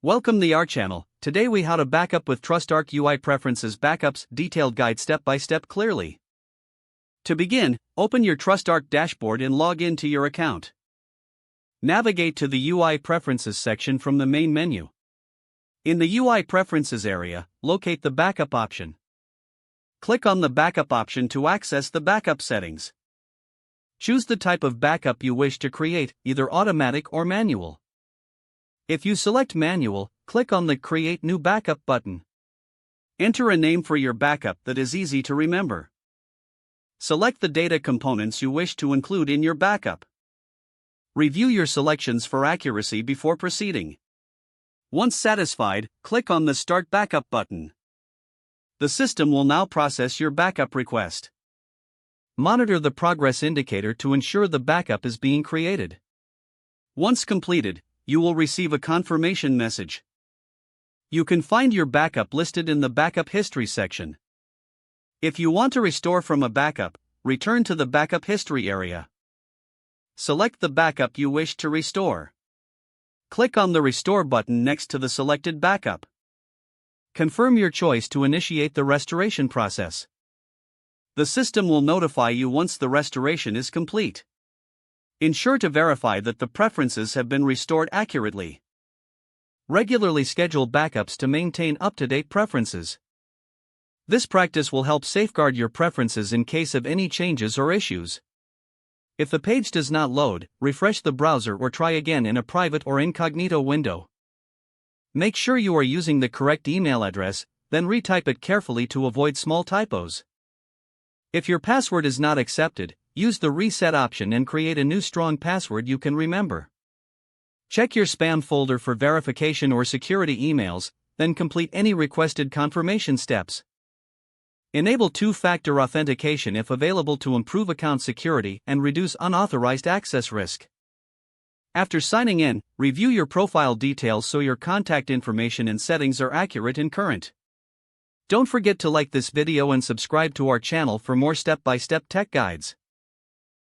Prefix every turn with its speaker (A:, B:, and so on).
A: Welcome the our channel. Today we how to backup with TrustArc UI preferences backups detailed guide step by step clearly. To begin, open your TrustArc dashboard and log in to your account. Navigate to the UI preferences section from the main menu. In the UI preferences area, locate the backup option. Click on the backup option to access the backup settings. Choose the type of backup you wish to create, either automatic or manual. If you select manual, click on the Create New Backup button. Enter a name for your backup that is easy to remember. Select the data components you wish to include in your backup. Review your selections for accuracy before proceeding. Once satisfied, click on the Start Backup button. The system will now process your backup request. Monitor the progress indicator to ensure the backup is being created. Once completed, you will receive a confirmation message. You can find your backup listed in the Backup History section. If you want to restore from a backup, return to the Backup History area. Select the backup you wish to restore. Click on the Restore button next to the selected backup. Confirm your choice to initiate the restoration process. The system will notify you once the restoration is complete. Ensure to verify that the preferences have been restored accurately. Regularly schedule backups to maintain up-to-date preferences. This practice will help safeguard your preferences in case of any changes or issues. If the page does not load, refresh the browser or try again in a private or incognito window. Make sure you are using the correct email address, then retype it carefully to avoid small typos. If your password is not accepted, use the reset option and create a new strong password you can remember. Check your spam folder for verification or security emails, then complete any requested confirmation steps. Enable two-factor authentication if available to improve account security and reduce unauthorized access risk. After signing in, review your profile details so your contact information and settings are accurate and current. Don't forget to like this video and subscribe to our channel for more step-by-step tech guides.